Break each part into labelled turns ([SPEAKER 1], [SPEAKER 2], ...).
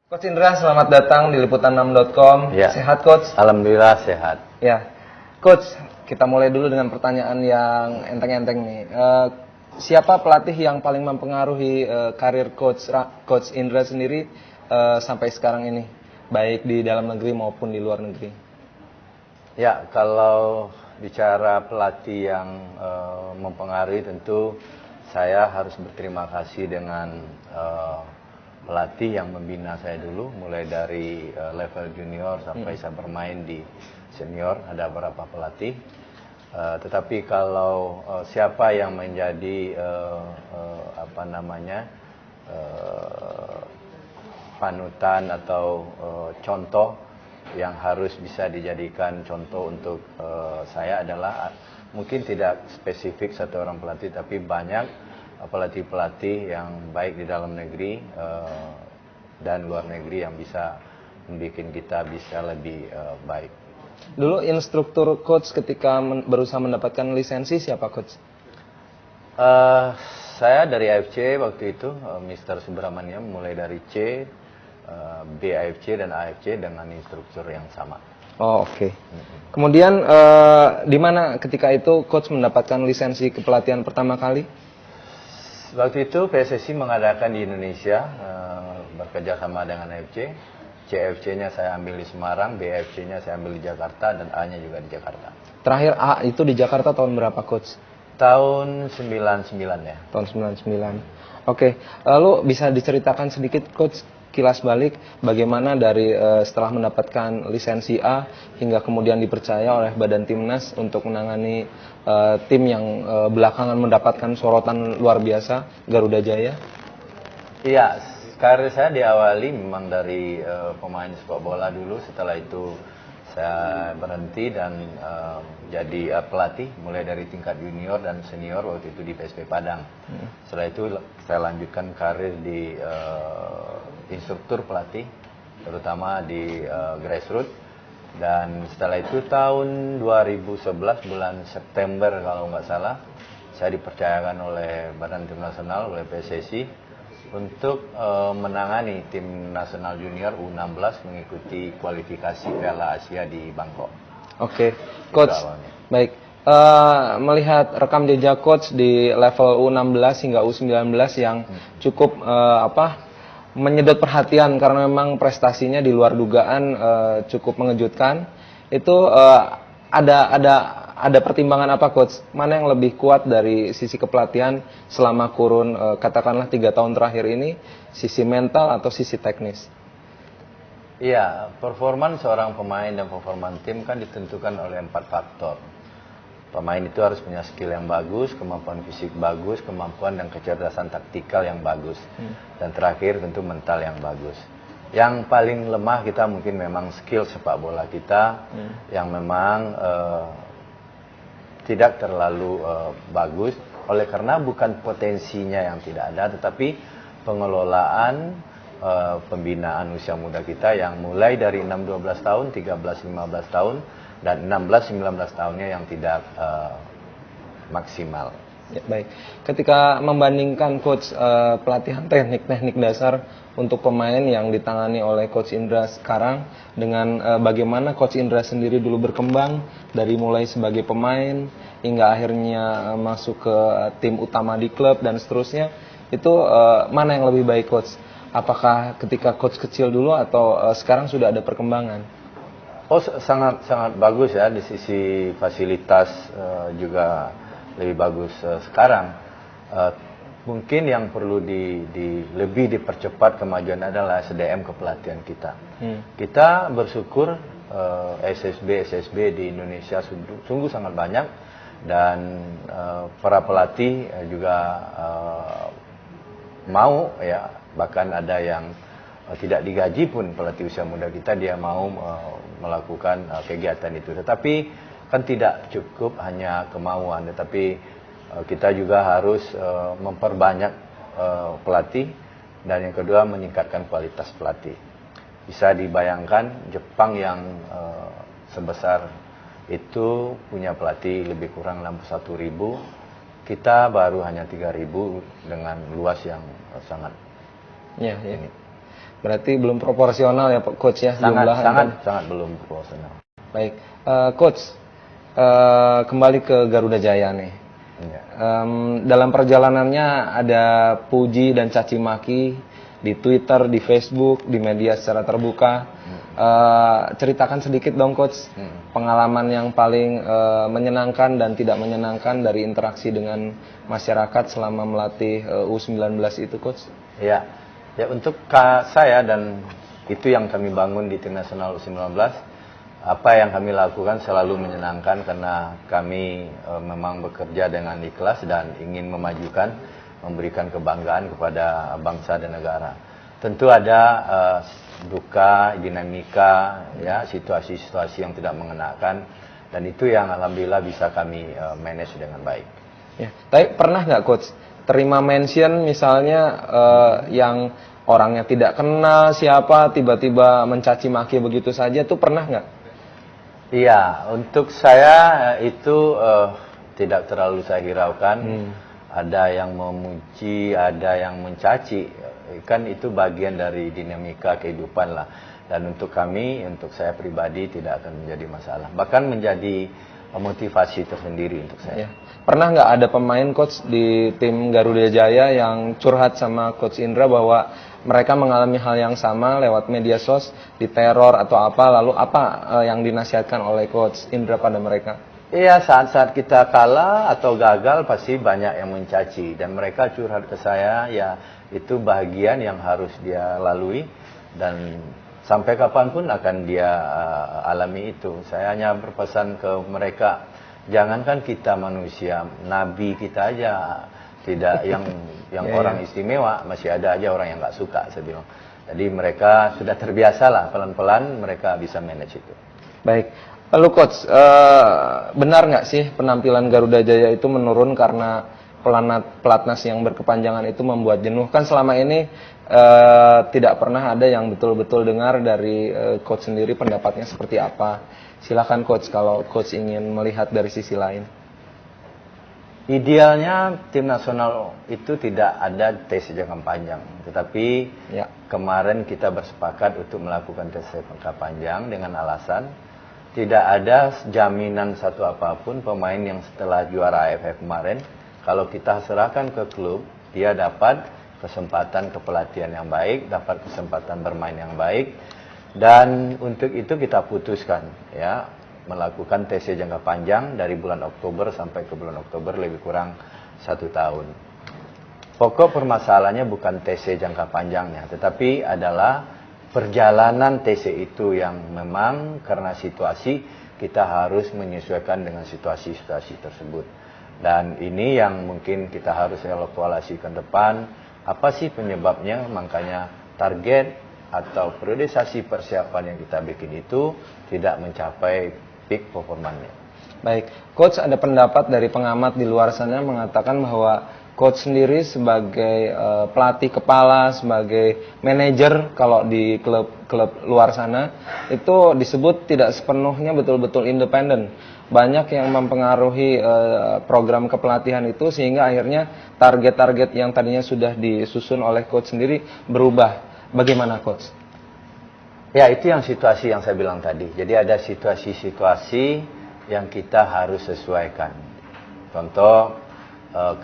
[SPEAKER 1] Coach Indra, selamat datang di liputan6.com.
[SPEAKER 2] Ya.
[SPEAKER 1] Sehat, Coach?
[SPEAKER 2] Alhamdulillah sehat.
[SPEAKER 1] Ya, Coach, kita mulai dulu dengan pertanyaan yang enteng-enteng nih. Siapa pelatih yang paling mempengaruhi karir Coach Indra sendiri sampai sekarang ini, baik di dalam negeri maupun di luar negeri?
[SPEAKER 2] Ya, kalau bicara pelatih yang mempengaruhi, tentu saya harus berterima kasih dengan pelatih yang membina saya dulu, mulai dari level junior sampai saya bermain di senior. Ada beberapa pelatih. Tetapi kalau siapa yang menjadi panutan atau contoh yang harus bisa dijadikan contoh untuk saya adalah mungkin tidak spesifik satu orang pelatih, tapi banyak pelatih-pelatih yang baik di dalam negeri dan luar negeri yang bisa membuat kita bisa lebih baik.
[SPEAKER 1] Dulu instruktur Coach ketika berusaha mendapatkan lisensi siapa, Coach?
[SPEAKER 2] Saya dari AFC waktu itu, Mr. Subramaniam, mulai dari C, B AFC dan AFC dengan instruktur yang sama.
[SPEAKER 1] Oh, oke. Kemudian di mana ketika itu Coach mendapatkan lisensi kepelatihan pertama kali?
[SPEAKER 2] Waktu itu PSSI mengadakan di Indonesia, bekerja sama dengan AFC. CFC-nya saya ambil di Semarang, BFC-nya saya ambil di Jakarta, dan A-nya juga di Jakarta.
[SPEAKER 1] Terakhir A itu di Jakarta tahun berapa, Coach?
[SPEAKER 2] Tahun 99 ya.
[SPEAKER 1] Tahun 99. Oke, lalu bisa diceritakan sedikit, Coach, kilas balik bagaimana dari setelah mendapatkan lisensi A hingga kemudian dipercaya oleh Badan Timnas untuk menangani tim yang belakangan mendapatkan sorotan luar biasa, Garuda Jaya?
[SPEAKER 2] Iya, karir saya diawali memang dari pemain sepak bola dulu. Setelah itu saya berhenti dan jadi pelatih, mulai dari tingkat junior dan senior waktu itu di PSP Padang. Setelah itu saya lanjutkan karir di instruktur pelatih, terutama di grassroots. Dan setelah itu tahun 2011 bulan September kalau nggak salah, saya dipercayakan oleh Badan Tim Nasional, oleh PSSI, untuk menangani tim nasional junior U16 mengikuti kualifikasi Piala Asia di Bangkok.
[SPEAKER 1] Oke, Coach. Baik, melihat rekam jejak Coach di level U16 hingga U19 yang cukup menyedot perhatian karena memang prestasinya di luar dugaan, cukup mengejutkan. Itu ada pertimbangan apa, Coach? Mana yang lebih kuat dari sisi kepelatihan selama kurun katakanlah 3 tahun terakhir ini, sisi mental atau sisi teknis?
[SPEAKER 2] Iya, performan seorang pemain dan performan tim kan ditentukan oleh 4 faktor. Pemain itu harus punya skill yang bagus, kemampuan fisik bagus, kemampuan dan kecerdasan taktikal yang bagus. Dan terakhir tentu mental yang bagus. Yang paling lemah kita mungkin memang skill sepak bola kita yang memang tidak terlalu bagus. Oleh karena bukan potensinya yang tidak ada, tetapi pengelolaan pembinaan usia muda kita yang mulai dari 6-12 tahun, 13-15 tahun, dan 16-19 tahunnya yang tidak maksimal.
[SPEAKER 1] Ya, baik. Ketika membandingkan Coach pelatihan teknik-teknik dasar untuk pemain yang ditangani oleh Coach Indra sekarang dengan bagaimana Coach Indra sendiri dulu berkembang dari mulai sebagai pemain hingga akhirnya masuk ke tim utama di klub dan seterusnya, itu mana yang lebih baik, Coach? Apakah ketika Coach kecil dulu atau sekarang sudah ada perkembangan?
[SPEAKER 2] Oh, sangat bagus ya, di sisi fasilitas juga lebih bagus sekarang. Mungkin yang perlu lebih dipercepat kemajuan adalah SDM kepelatihan kita. Kita bersyukur SSB di Indonesia sungguh sangat banyak, dan para pelatih juga mau ya, bahkan ada yang tidak digaji pun pelatih usia muda kita, dia mau melakukan kegiatan itu. Tetapi kan tidak cukup hanya kemauan, tetapi kita juga harus memperbanyak pelatih, dan yang kedua meningkatkan kualitas pelatih. Bisa dibayangkan Jepang yang sebesar itu punya pelatih lebih kurang 61.000, kita baru hanya 3.000 dengan luas yang sangat
[SPEAKER 1] ini. Berarti belum proporsional ya Coach ya jumlah
[SPEAKER 2] Sangat belum proporsional.
[SPEAKER 1] Baik, Coach, kembali ke Garuda Jaya nih.
[SPEAKER 2] Ya.
[SPEAKER 1] Dalam perjalanannya ada puji dan caci maki di Twitter, di Facebook, di media secara terbuka. Ceritakan sedikit dong Coach, pengalaman yang paling menyenangkan dan tidak menyenangkan dari interaksi dengan masyarakat selama melatih U19 itu Coach.
[SPEAKER 2] Ya, untuk saya dan itu yang kami bangun di Tim Nasional U19, apa yang kami lakukan selalu menyenangkan karena kami memang bekerja dengan ikhlas dan ingin memajukan, memberikan kebanggaan kepada bangsa dan negara. Tentu ada duka, dinamika, ya, situasi-situasi yang tidak mengenakan, dan itu yang alhamdulillah bisa kami manage dengan baik.
[SPEAKER 1] Ya, tapi pernah nggak Coach terima mention misalnya yang orangnya tidak kenal siapa tiba-tiba mencaci maki begitu saja, tuh pernah nggak?
[SPEAKER 2] Iya, untuk saya itu tidak terlalu saya hiraukan. Ada yang memuji, ada yang mencaci. Kan itu bagian dari dinamika kehidupan lah. Dan untuk kami, untuk saya pribadi tidak akan menjadi masalah. Bahkan menjadi motivasi tersendiri untuk saya.
[SPEAKER 1] Ya. Pernah nggak ada pemain Coach di tim Garuda Jaya yang curhat sama Coach Indra bahwa mereka mengalami hal yang sama lewat media diteror atau apa, lalu apa yang dinasihatkan oleh Coach Indra pada mereka?
[SPEAKER 2] Iya, saat-saat kita kalah atau gagal pasti banyak yang mencaci dan mereka curhat ke saya, ya itu bagian yang harus dia lalui dan sampai kapanpun akan dia alami itu. Saya hanya berpesan ke mereka, jangankan kita manusia, nabi kita aja tidak yang orang istimewa, masih ada aja orang yang nggak suka, saya bilang. Jadi mereka sudah terbiasa lah, pelan-pelan mereka bisa manage itu.
[SPEAKER 1] Baik, lalu Coach, benar nggak sih penampilan Garuda Jaya itu menurun karena pelatnas yang berkepanjangan itu membuat jenuh? Kan selama ini tidak pernah ada yang betul-betul dengar dari Coach sendiri pendapatnya seperti apa. Silakan Coach kalau Coach ingin melihat dari sisi lain.
[SPEAKER 2] Idealnya tim nasional itu tidak ada tes jangka panjang, tetapi kemarin kita bersepakat untuk melakukan tes jangka panjang dengan alasan tidak ada jaminan satu apapun pemain yang setelah juara AFF kemarin, kalau kita serahkan ke klub, dia dapat kesempatan kepelatihan yang baik, dapat kesempatan bermain yang baik, dan untuk itu kita putuskan ya melakukan TC jangka panjang dari bulan Oktober sampai ke bulan Oktober, lebih kurang 1 tahun. Pokok permasalahannya bukan TC jangka panjangnya, tetapi adalah perjalanan TC itu yang memang karena situasi kita harus menyesuaikan dengan situasi-situasi tersebut. Dan ini yang mungkin kita harus evaluasi ke depan, apa sih penyebabnya, makanya target atau periodisasi persiapan yang kita bikin itu tidak mencapai peak performanya.
[SPEAKER 1] Baik, Coach, ada pendapat dari pengamat di luar sana mengatakan bahwa Coach sendiri sebagai pelatih kepala, sebagai manajer kalau di klub-klub luar sana itu disebut tidak sepenuhnya betul-betul independen. Banyak yang mempengaruhi program kepelatihan itu sehingga akhirnya target-target yang tadinya sudah disusun oleh Coach sendiri berubah. Bagaimana Coach?
[SPEAKER 2] Ya, itu yang situasi yang saya bilang tadi. Jadi ada situasi-situasi yang kita harus sesuaikan. Contoh,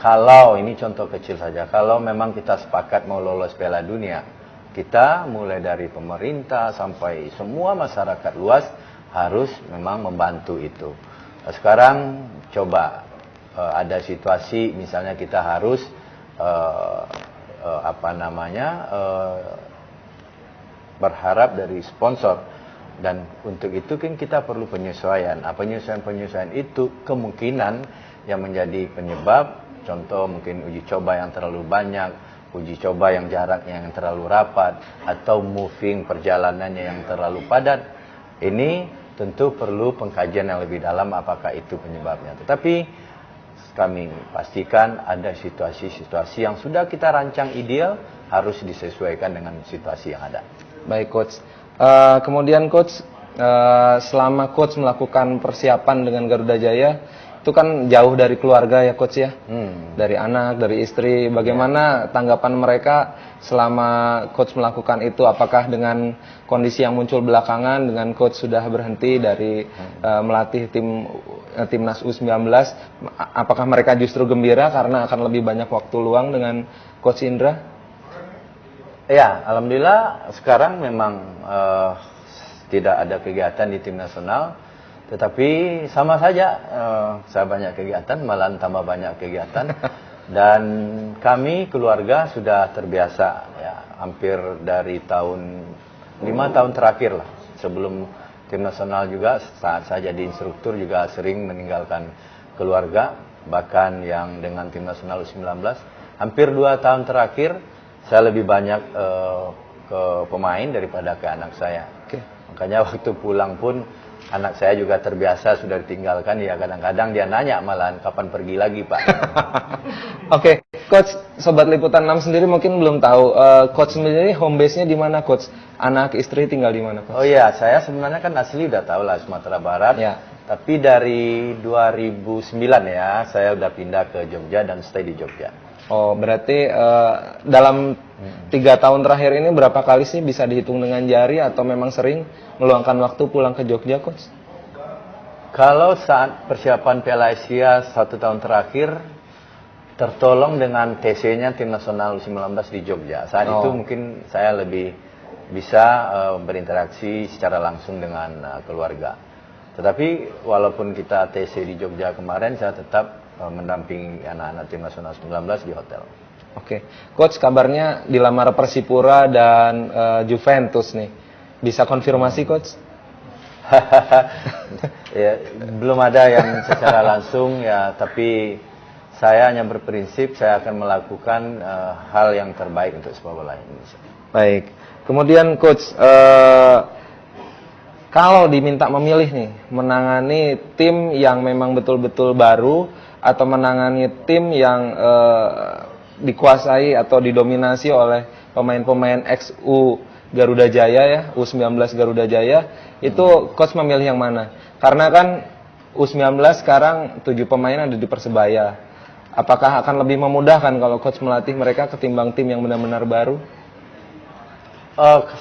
[SPEAKER 2] kalau ini contoh kecil saja, kalau memang kita sepakat mau lolos Piala Dunia, kita mulai dari pemerintah sampai semua masyarakat luas harus memang membantu itu. Sekarang coba ada situasi misalnya kita harus berharap dari sponsor, dan untuk itu kan kita perlu penyesuaian. Penyesuaian itu kemungkinan yang menjadi penyebab, contoh mungkin uji coba yang terlalu banyak, uji coba yang jaraknya yang terlalu rapat, atau moving perjalanannya yang terlalu padat. Ini tentu perlu pengkajian yang lebih dalam apakah itu penyebabnya. Tetapi kami pastikan ada situasi-situasi yang sudah kita rancang ideal harus disesuaikan dengan situasi yang ada.
[SPEAKER 1] Baik Coach, kemudian Coach, selama Coach melakukan persiapan dengan Garuda Jaya, itu kan jauh dari keluarga ya coach ya,
[SPEAKER 2] Hmm.
[SPEAKER 1] dari anak, dari istri. Bagaimana tanggapan mereka selama coach melakukan itu? Apakah dengan kondisi yang muncul belakangan, dengan coach sudah berhenti dari melatih timnas U19, apakah mereka justru gembira karena akan lebih banyak waktu luang dengan coach Indra?
[SPEAKER 2] Ya, alhamdulillah sekarang memang tidak ada kegiatan di tim nasional, tetapi sama saja saya banyak kegiatan, malahan tambah banyak kegiatan, dan kami keluarga sudah terbiasa ya, hampir dari 5 tahun terakhir lah, sebelum tim nasional juga saat saya jadi instruktur juga sering meninggalkan keluarga, bahkan yang dengan tim nasional U19 hampir 2 tahun terakhir saya lebih banyak ke pemain daripada ke anak saya. Makanya waktu pulang pun anak saya juga terbiasa sudah ditinggalkan, ya kadang-kadang dia nanya malahan kapan pergi lagi Pak.
[SPEAKER 1] Oke, coach, sobat liputan 6 sendiri mungkin belum tahu coach sendiri home base-nya di mana coach? Anak istri tinggal di mana coach?
[SPEAKER 2] Oh iya, saya sebenarnya kan asli udah tahu lah Sumatera Barat.
[SPEAKER 1] Ya.
[SPEAKER 2] Tapi dari 2009 ya, saya udah pindah ke Jogja dan stay di Jogja.
[SPEAKER 1] Oh, berarti dalam 3 tahun terakhir ini berapa kali sih bisa dihitung dengan jari atau memang sering meluangkan waktu pulang ke Jogja, coach?
[SPEAKER 2] Kalau saat persiapan Piala Asia 1 tahun terakhir, tertolong dengan TC-nya Tim Nasional U19 di Jogja. Saat itu mungkin saya lebih bisa berinteraksi secara langsung dengan keluarga. Tetapi walaupun kita TC di Jogja kemarin, saya tetap mendampingi anak-anak Tim Nasional 19 di hotel.
[SPEAKER 1] Oke, coach, kabarnya dilamar Persipura dan Juventus nih. Bisa konfirmasi, coach?
[SPEAKER 2] Ya, belum ada yang secara langsung ya, tapi saya hanya berprinsip saya akan melakukan hal yang terbaik untuk sepak bola Indonesia.
[SPEAKER 1] Baik. Kemudian coach, kalau diminta memilih nih, menangani tim yang memang betul-betul baru atau menangani tim yang dikuasai atau didominasi oleh pemain-pemain ex-U Garuda Jaya ya, U19 Garuda Jaya, itu coach memilih yang mana? Karena kan U19 sekarang 7 pemain ada di Persebaya. Apakah akan lebih memudahkan kalau coach melatih mereka ketimbang tim yang benar-benar baru?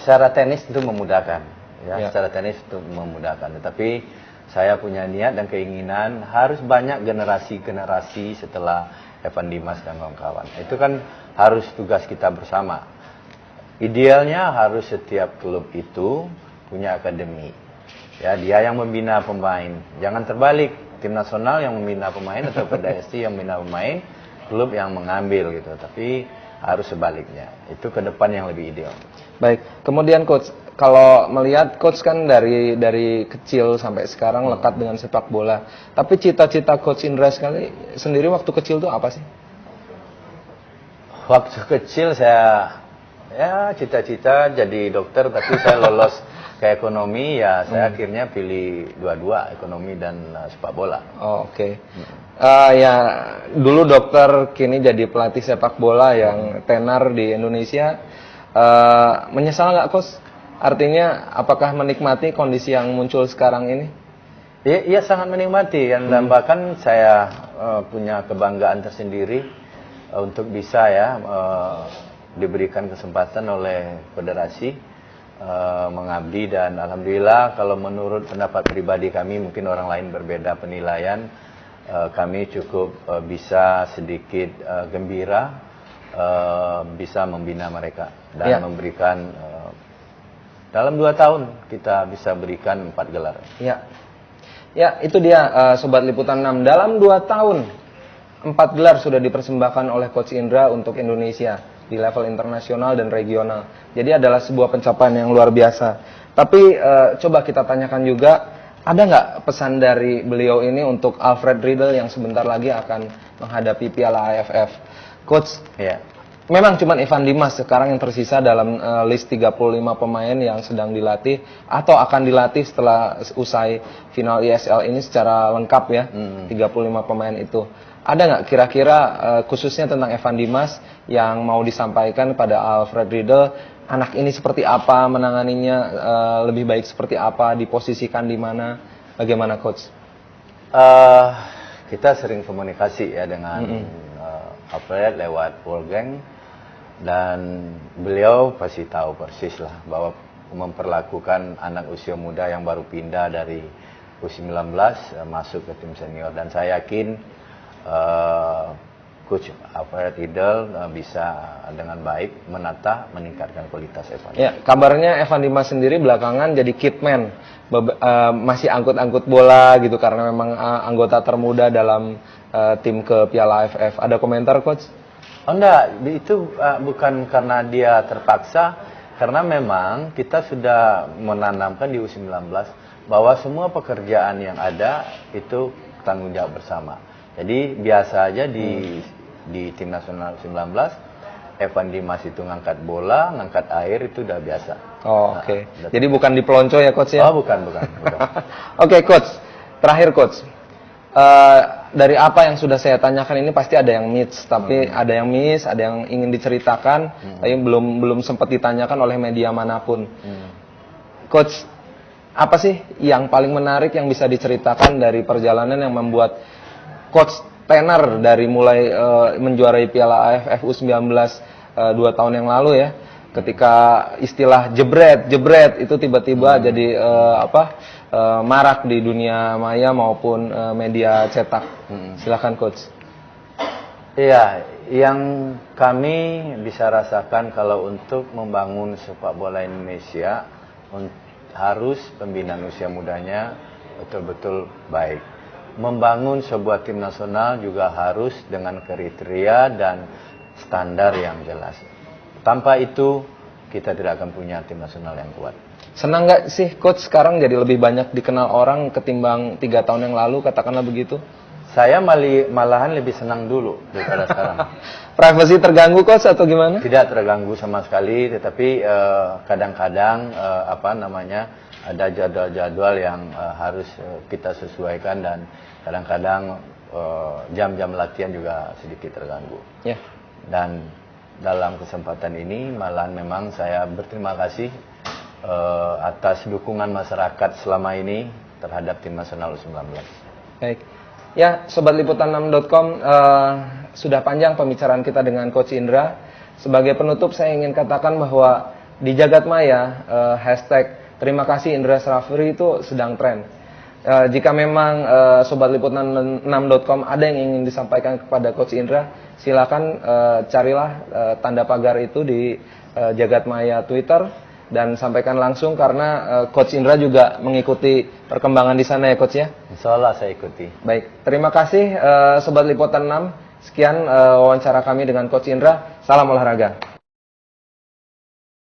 [SPEAKER 2] Secara tenis itu memudahkan, ya. Secara tenis itu memudahkan. Tetapi saya punya niat dan keinginan harus banyak generasi-generasi setelah Evan Dimas dan kawan-kawan. Itu kan harus tugas kita bersama. Idealnya harus setiap klub itu punya akademi. Ya, dia yang membina pemain. Jangan terbalik, tim nasional yang membina pemain atau PDSI yang membina pemain, klub yang mengambil gitu. Tapi harus sebaliknya. Itu ke depan yang lebih ideal.
[SPEAKER 1] Baik, kemudian coach, kalau melihat coach kan dari kecil sampai sekarang lekat dengan sepak bola. Tapi cita-cita coach Indra sendiri waktu kecil itu apa sih?
[SPEAKER 2] Waktu kecil saya ya cita-cita jadi dokter, tapi saya lolos ke ekonomi, ya saya akhirnya pilih dua-dua, ekonomi dan sepak bola.
[SPEAKER 1] Oh, oke. Ya dulu dokter, kini jadi pelatih sepak bola yang tenar di Indonesia. Menyesal nggak coach? Artinya apakah menikmati kondisi yang muncul sekarang ini?
[SPEAKER 2] Iya sangat menikmati, dan bahkan saya punya kebanggaan tersendiri untuk bisa ya diberikan kesempatan oleh federasi mengabdi, dan alhamdulillah kalau menurut pendapat pribadi kami, mungkin orang lain berbeda penilaian, kami cukup bisa sedikit gembira bisa membina mereka dan memberikan dalam 2 tahun kita bisa berikan 4 gelar.
[SPEAKER 1] Ya itu dia Sobat Liputan 6, dalam 2 tahun 4 gelar sudah dipersembahkan oleh Coach Indra untuk Indonesia di level internasional dan regional. Jadi adalah sebuah pencapaian yang luar biasa. Tapi coba kita tanyakan juga, ada nggak pesan dari beliau ini untuk Alfred Riedel yang sebentar lagi akan menghadapi Piala AFF? Coach, memang cuma Evan Dimas sekarang yang tersisa dalam list 35 pemain yang sedang dilatih atau akan dilatih setelah usai final ISL ini secara lengkap ya, 35 pemain itu. Ada nggak kira-kira khususnya tentang Evan Dimas yang mau disampaikan pada Alfred Riedel, anak ini seperti apa menanganinya, lebih baik seperti apa, diposisikan di mana, bagaimana coach?
[SPEAKER 2] kita sering komunikasi ya dengan Alfred lewat Wolfgang, dan beliau pasti tahu persis lah bahwa memperlakukan anak usia muda yang baru pindah dari U19 masuk ke tim senior, dan saya yakin Coach Alfred Riedel bisa dengan baik meningkatkan kualitas Evan.
[SPEAKER 1] Ya, kabarnya Evan Dimas sendiri belakangan jadi kitman, masih angkut-angkut bola gitu karena memang anggota termuda dalam tim ke Piala AFF. Ada komentar, Coach?
[SPEAKER 2] Oh enggak, itu bukan karena dia terpaksa, karena memang kita sudah menanamkan di U19 bahwa semua pekerjaan yang ada itu tanggung jawab bersama. Jadi biasa aja di tim nasional U19, Evan Dimas itu ngangkat bola, ngangkat air, itu udah biasa.
[SPEAKER 1] Oh, oke. Jadi bukan di pelonco ya, Coach ya?
[SPEAKER 2] Oh, bukan.
[SPEAKER 1] Oke, Coach. Terakhir, Coach. Dari apa yang sudah saya tanyakan ini pasti ada yang miss, tapi ada yang miss, ada yang ingin diceritakan, tapi belum sempat ditanyakan oleh media manapun. Coach, apa sih yang paling menarik yang bisa diceritakan dari perjalanan yang membuat Coach tenar dari mulai menjuarai Piala AFF U19 2 tahun yang lalu ya, ketika istilah jebret itu tiba-tiba jadi marak di dunia maya maupun media cetak. Silakan, Coach.
[SPEAKER 2] Iya, yang kami bisa rasakan kalau untuk membangun sepak bola Indonesia harus pembinaan usia mudanya betul-betul baik. Membangun sebuah tim nasional juga harus dengan kriteria dan standar yang jelas. Tanpa itu kita tidak akan punya tim nasional yang kuat.
[SPEAKER 1] Senang nggak sih, Coach, sekarang jadi lebih banyak dikenal orang ketimbang 3 tahun yang lalu, katakanlah begitu?
[SPEAKER 2] Saya malahan lebih senang dulu daripada sekarang.
[SPEAKER 1] Privasi terganggu, Coach, atau gimana?
[SPEAKER 2] Tidak terganggu sama sekali, tetapi kadang-kadang ada jadwal-jadwal yang harus kita sesuaikan, dan kadang-kadang jam-jam latihan juga sedikit terganggu.
[SPEAKER 1] Ya.
[SPEAKER 2] Dan dalam kesempatan ini malahan memang saya berterima kasih atas dukungan masyarakat selama ini terhadap tim nasional U19.
[SPEAKER 1] Baik. Ya, Sobat Liputan6.com, sudah panjang pembicaraan kita dengan Coach Indra. Sebagai penutup saya ingin katakan bahwa di jagat maya hashtag terima kasih Indra Syafri itu sedang tren. Jika memang Sobat Liputan6.com ada yang ingin disampaikan kepada Coach Indra, silakan carilah tanda pagar itu di jagat maya Twitter dan sampaikan langsung, karena Coach Indra juga mengikuti perkembangan di sana ya, Coach ya.
[SPEAKER 2] Insya Allah saya ikuti.
[SPEAKER 1] Baik, terima kasih Sobat Liputan 6. Sekian wawancara kami dengan Coach Indra. Salam olahraga.